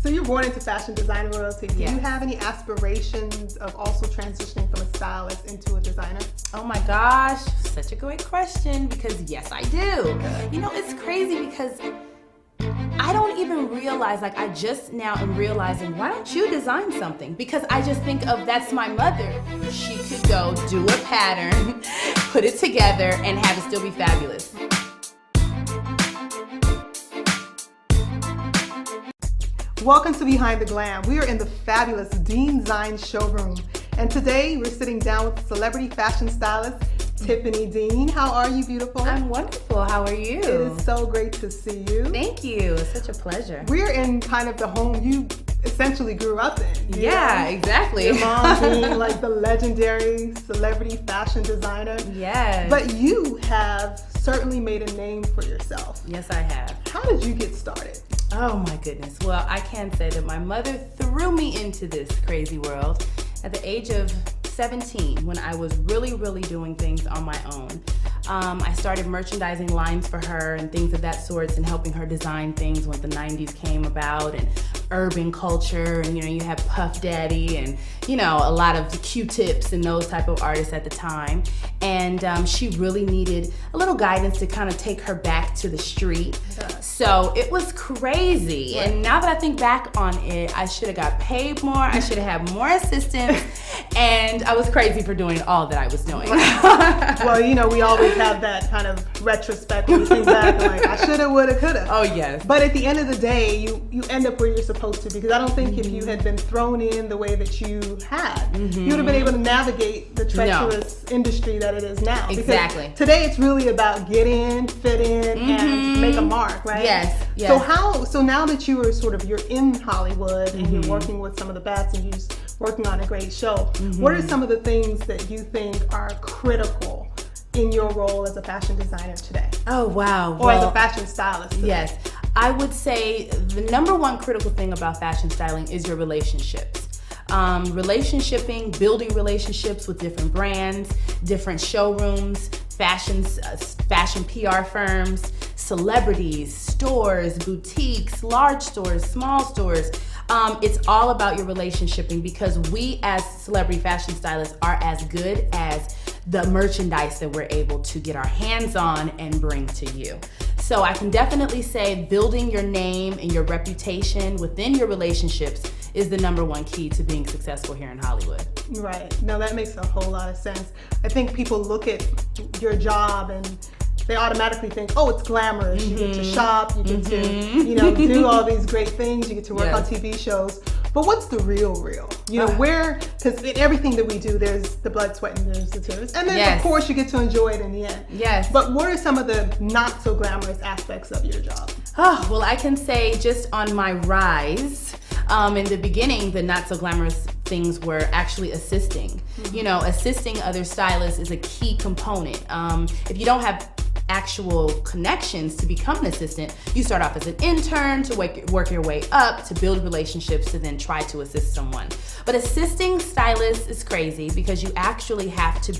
So you're born into fashion design royalty. Do Yes. you have any aspirations of also transitioning from a stylist into a designer? Oh my gosh, such a great question, because yes, I do. You know, it's crazy because I don't even realize, like I just now am realizing, why don't you design something? Because I just think of, that's my mother. She could go do a pattern, put it together, and have it still be fabulous. Welcome to Behind the Glam. We are in the fabulous Dean Design showroom. And today we're sitting down with celebrity fashion stylist, Tiffany Dean. How are you, beautiful? I'm wonderful. How are you? It is so great to see you. Thank you. It's such a pleasure. We're in kind of the home you essentially grew up in. Yeah, exactly. Your mom being like the legendary celebrity fashion designer. Yes. But you have certainly made a name for yourself. Yes, I have. How did you get started? Oh my goodness. Well, I can say that my mother threw me into this crazy world at the age of 17 when I was really doing things on my own. I started merchandising lines for her and things of that sort and helping her design things when the 90s came about and urban culture, and you know, you had Puff Daddy and you know, a lot of Q-tips and those type of artists at the time. And she really needed a little guidance to kind of take her back to the street. So it was crazy. Right. And now that I think back on it, I should have got paid more. I should have had more assistants. And I was crazy for doing all that I was doing. Well, you know, we always have that kind of retrospect when we think back, like, I shoulda, woulda, coulda. Oh, yes. But at the end of the day, you end up where you're supposed to, because I don't think if you had been thrown in the way that you had, you would have been able to navigate the treacherous industry that it is now. Exactly. Because today it's really about get in, fit in, and make a mark, right? Yes. So now that you're in Hollywood and you're working with some of the best and you're working on a great show, what are some of the things that you think are critical in your role as a fashion designer today? Oh, wow. Or as a fashion stylist today? Yes. I would say the number one critical thing about fashion styling is your relationships. Relationshiping, building relationships with different brands, different showrooms, fashion PR firms, celebrities, stores, boutiques, large stores, small stores. It's all about your relationshiping, because we as celebrity fashion stylists are as good as the merchandise that we're able to get our hands on and bring to you. So I can definitely say building your name and your reputation within your relationships is the number one key to being successful here in Hollywood. Right. No, that makes a whole lot of sense. I think people look at your job and they automatically think, oh, it's glamorous. You get to shop, you get to, do all these great things, you get to work on TV shows. But what's the real? You know, because in everything that we do, there's the blood, sweat, and there's the tears. And then, of course, you get to enjoy it in the end. Yes. But what are some of the not so glamorous aspects of your job? Oh, well, I can say just on my rise, in the beginning, the not so glamorous things were actually assisting. You know, assisting other stylists is a key component. If you don't have actual connections to become an assistant, you start off as an intern to work your way up to build relationships to then try to assist someone. But assisting stylists is crazy because you actually have to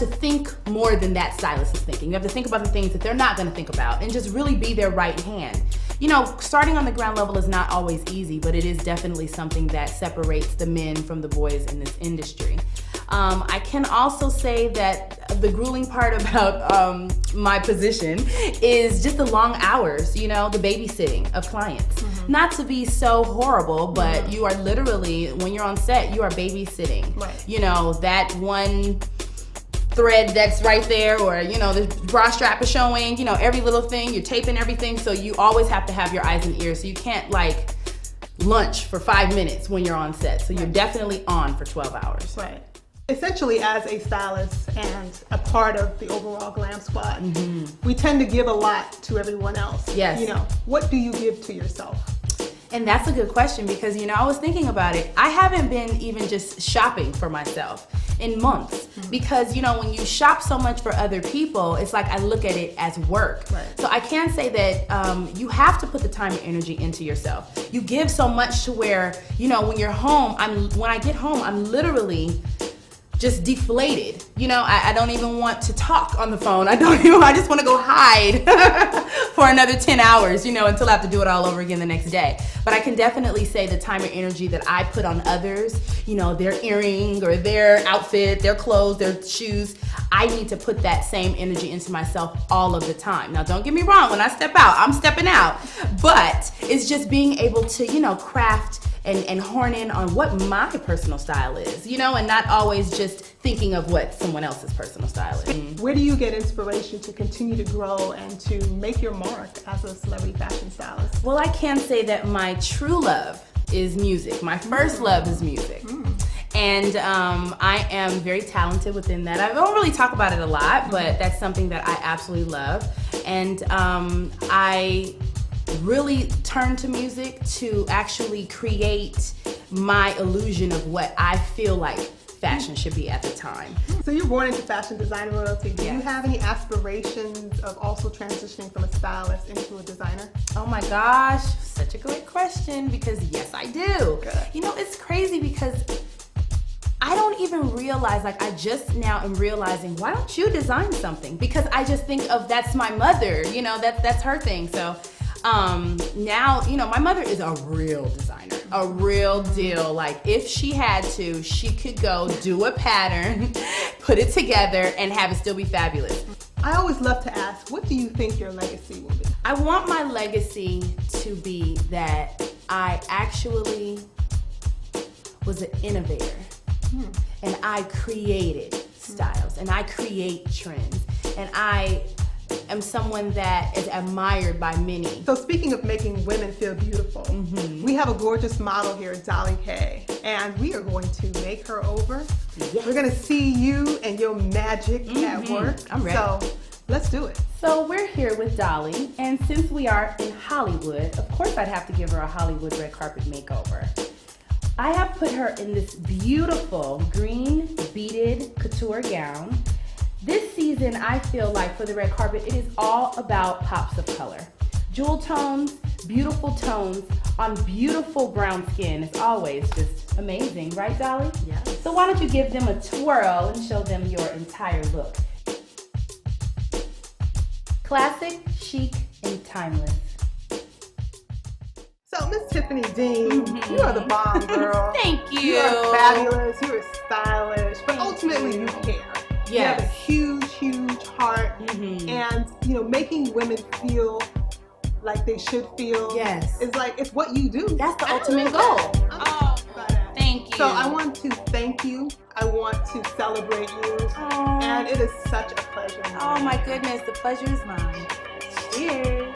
think more than that stylist is thinking. You have to think about the things that they're not going to think about and just really be their right hand. You know, starting on the ground level is not always easy, but it is definitely something that separates the men from the boys in this industry. I can also say that the grueling part about my position is just the long hours, you know, the babysitting of clients. Not to be so horrible, but you are literally, when you're on set, you are babysitting. Right. You know, that one thread that's right there, or you know, the bra strap is showing, you know, every little thing, you're taping everything, so you always have to have your eyes and ears, so you can't like lunch for 5 minutes when you're on set, so you're definitely on for 12 hours. Right. Essentially, as a stylist and a part of the overall Glam squad, we tend to give a lot to everyone else. Yes. You know, what do you give to yourself? And that's a good question, because you know, I was thinking about it. I haven't been even just shopping for myself in months, because you know, when you shop so much for other people, it's like I look at it as work. Right. So I can say that you have to put the time and energy into yourself. You give so much to where, you know, when you're home, when I get home, I'm literally just deflated. You know, I don't even want to talk on the phone. I just want to go hide for another 10 hours, you know, until I have to do it all over again the next day. But I can definitely say the time and energy that I put on others, you know, their earring or their outfit, their clothes, their shoes, I need to put that same energy into myself all of the time. Now, don't get me wrong, when I step out, I'm stepping out. But it's just being able to, you know, craft and horn in on what my personal style is, you know, and not always just thinking of what someone else's personal style is. Where do you get inspiration to continue to grow and to make your mark as a celebrity fashion stylist? Well, I can say that my true love is music. My first love is music. And I am very talented within that. I don't really talk about it a lot, but that's something that I absolutely love. And I really turn to music to actually create my illusion of what I feel like fashion should be at the time. So you're born into fashion designer royalty. Do you have any aspirations of also transitioning from a stylist into a designer? Oh my gosh, such a great question, because yes, I do. Good. You know, it's crazy because I don't even realize, like I just now am realizing, why don't you design something? Because I just think of, that's my mother, you know, that's her thing. So now, you know, my mother is a real designer, a real deal. Like if she had to, she could go do a pattern, put it together and have it still be fabulous. I always love to ask, what do you think your legacy will be? I want my legacy to be that I actually was an innovator. And I created styles, and I create trends, and I am someone that is admired by many. So speaking of making women feel beautiful, we have a gorgeous model here, Dolly Kay, and we are going to make her over. Yes. We're going to see you and your magic at work. I'm ready. So let's do it. So we're here with Dolly, and since we are in Hollywood, of course I'd have to give her a Hollywood red carpet makeover. I have put her in this beautiful green beaded couture gown. This season, I feel like for the red carpet, it is all about pops of color. Jewel tones, beautiful tones on beautiful brown skin is always just amazing, right, Dolly? Yeah. So why don't you give them a twirl and show them your entire look. Classic, chic, and timeless. So, Miss Tiffany Dean, you are the bomb, girl. Thank you. You are fabulous, you are stylish, but ultimately you care. Yes. You have a huge, huge heart, and you know, making women feel like they should feel is like, it's what you do. That's the ultimate goal. Thank you. So I want to thank you. I want to celebrate you. And it is such a pleasure. Oh my goodness, the pleasure is mine. Cheers.